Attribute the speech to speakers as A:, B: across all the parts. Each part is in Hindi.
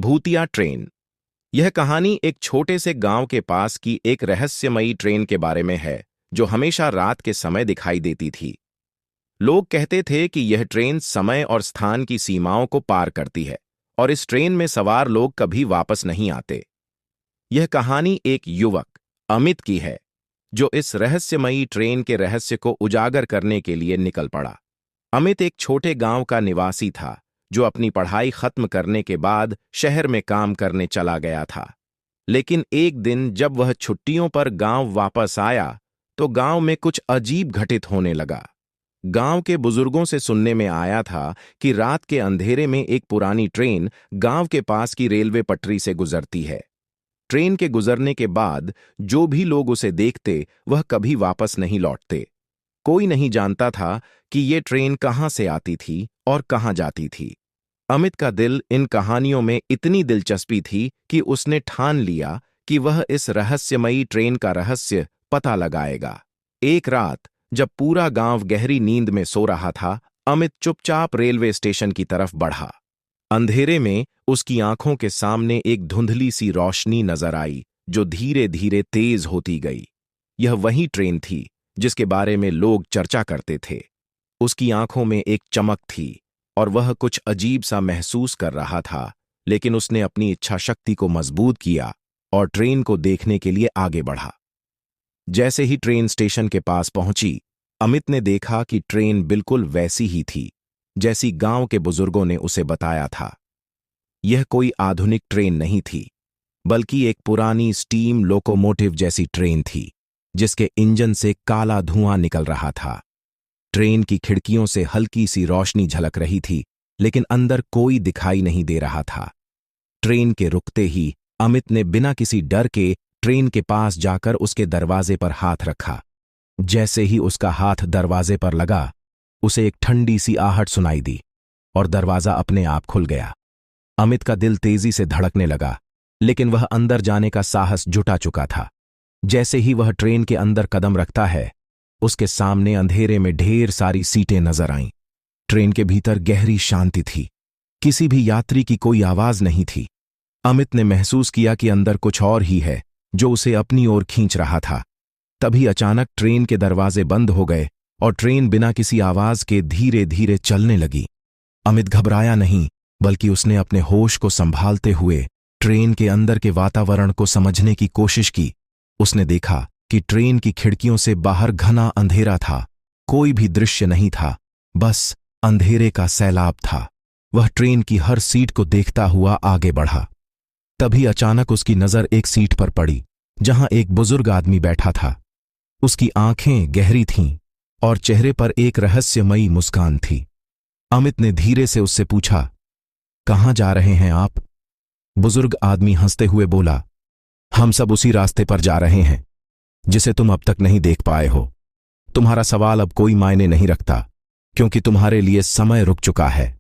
A: भूतिया ट्रेन। यह कहानी एक छोटे से गांव के पास की एक रहस्यमयी ट्रेन के बारे में है जो हमेशा रात के समय दिखाई देती थी। लोग कहते थे कि यह ट्रेन समय और स्थान की सीमाओं को पार करती है और इस ट्रेन में सवार लोग कभी वापस नहीं आते। यह कहानी एक युवक अमित की है जो इस रहस्यमयी ट्रेन के रहस्य को उजागर करने के लिए निकल पड़ा। अमित एक छोटे गांव का निवासी था जो अपनी पढ़ाई खत्म करने के बाद शहर में काम करने चला गया था। लेकिन एक दिन जब वह छुट्टियों पर गांव वापस आया तो गांव में कुछ अजीब घटित होने लगा। गांव के बुजुर्गों से सुनने में आया था कि रात के अंधेरे में एक पुरानी ट्रेन गांव के पास की रेलवे पटरी से गुजरती है। ट्रेन के गुजरने के बाद जो भी लोग उसे देखते वह कभी वापस नहीं लौटते। कोई नहीं जानता था कि ये ट्रेन कहां से आती थी और कहां जाती थी। अमित का दिल इन कहानियों में इतनी दिलचस्पी थी कि उसने ठान लिया कि वह इस रहस्यमयी ट्रेन का रहस्य पता लगाएगा। एक रात जब पूरा गांव गहरी नींद में सो रहा था, अमित चुपचाप रेलवे स्टेशन की तरफ बढ़ा। अंधेरे में उसकी आंखों के सामने एक धुंधली सी रोशनी नजर आई जो धीरे धीरे तेज होती गई। यह वही ट्रेन थी जिसके बारे में लोग चर्चा करते थे। उसकी आंखों में एक चमक थी और वह कुछ अजीब सा महसूस कर रहा था, लेकिन उसने अपनी इच्छा शक्ति को मजबूत किया और ट्रेन को देखने के लिए आगे बढ़ा। जैसे ही ट्रेन स्टेशन के पास पहुंची, अमित ने देखा कि ट्रेन बिल्कुल वैसी ही थी जैसी गांव के बुजुर्गों ने उसे बताया था। यह कोई आधुनिक ट्रेन नहीं थी, बल्कि एक पुरानी स्टीम लोकोमोटिव जैसी ट्रेन थी जिसके इंजन से काला धुआं निकल रहा था। ट्रेन की खिड़कियों से हल्की सी रोशनी झलक रही थी, लेकिन अंदर कोई दिखाई नहीं दे रहा था। ट्रेन के रुकते ही अमित ने बिना किसी डर के ट्रेन के पास जाकर उसके दरवाजे पर हाथ रखा। जैसे ही उसका हाथ दरवाजे पर लगा, उसे एक ठंडी सी आहट सुनाई दी और दरवाजा अपने आप खुल गया। अमित का दिल तेजी से धड़कने लगा, लेकिन वह अंदर जाने का साहस जुटा चुका था। जैसे ही वह ट्रेन के अंदर कदम रखता है, उसके सामने अंधेरे में ढेर सारी सीटें नजर आईं। ट्रेन के भीतर गहरी शांति थी, किसी भी यात्री की कोई आवाज नहीं थी। अमित ने महसूस किया कि अंदर कुछ और ही है जो उसे अपनी ओर खींच रहा था। तभी अचानक ट्रेन के दरवाजे बंद हो गए और ट्रेन बिना किसी आवाज के धीरे धीरे चलने लगी। अमित घबराया नहीं, बल्कि उसने अपने होश को संभालते हुए ट्रेन के अंदर के वातावरण को समझने की कोशिश की। उसने देखा कि ट्रेन की खिड़कियों से बाहर घना अंधेरा था। कोई भी दृश्य नहीं था, बस अंधेरे का सैलाब था। वह ट्रेन की हर सीट को देखता हुआ आगे बढ़ा। तभी अचानक उसकी नजर एक सीट पर पड़ी जहां एक बुजुर्ग आदमी बैठा था। उसकी आंखें गहरी थीं और चेहरे पर एक रहस्यमयी मुस्कान थी। अमित ने धीरे से उससे पूछा, कहां जा रहे हैं आप? बुजुर्ग आदमी हंसते हुए बोला, हम सब उसी रास्ते पर जा रहे हैं जिसे तुम अब तक नहीं देख पाए हो। तुम्हारा सवाल अब कोई मायने नहीं रखता क्योंकि तुम्हारे लिए समय रुक चुका है।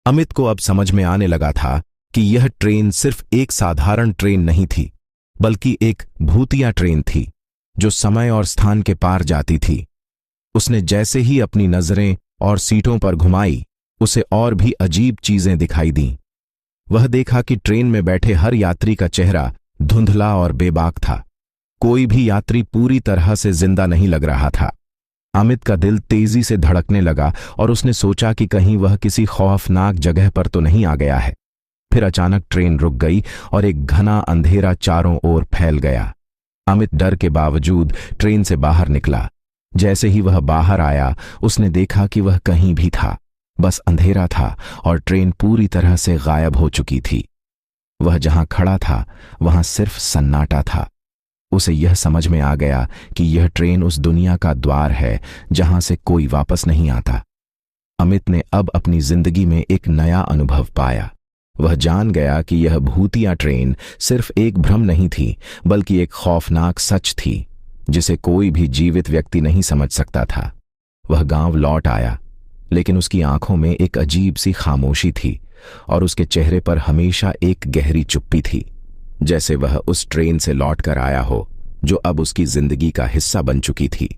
A: अमित को अब समझ में आने लगा था कि यह ट्रेन सिर्फ एक साधारण ट्रेन नहीं थी, बल्कि एक भूतिया ट्रेन थी जो समय और स्थान के पार जाती थी। उसने जैसे ही अपनी नजरें और सीटों पर घुमाई, उसे और भी अजीब चीजें दिखाई दीं। वह देखा कि ट्रेन में बैठे हर यात्री का चेहरा धुंधला और बेबाक था। कोई भी यात्री पूरी तरह से जिंदा नहीं लग रहा था। अमित का दिल तेजी से धड़कने लगा और उसने सोचा कि कहीं वह किसी खौफनाक जगह पर तो नहीं आ गया है। फिर अचानक ट्रेन रुक गई और एक घना अंधेरा चारों ओर फैल गया। अमित डर के बावजूद ट्रेन से बाहर निकला। जैसे ही वह बाहर आया, उसने देखा कि वह कहीं भी था, बस अंधेरा था और ट्रेन पूरी तरह से गायब हो चुकी थी। वह जहां खड़ा था वहां सिर्फ सन्नाटा था। उसे यह समझ में आ गया कि यह ट्रेन उस दुनिया का द्वार है जहां से कोई वापस नहीं आता। अमित ने अब अपनी जिंदगी में एक नया अनुभव पाया। वह जान गया कि यह भूतिया ट्रेन सिर्फ एक भ्रम नहीं थी, बल्कि एक खौफनाक सच थी जिसे कोई भी जीवित व्यक्ति नहीं समझ सकता था। वह गांव लौट आया, लेकिन उसकी आंखों में एक अजीब सी खामोशी थी और उसके चेहरे पर हमेशा एक गहरी चुप्पी थी, जैसे वह उस ट्रेन से लौट कर आया हो जो अब उसकी जिंदगी का हिस्सा बन चुकी थी।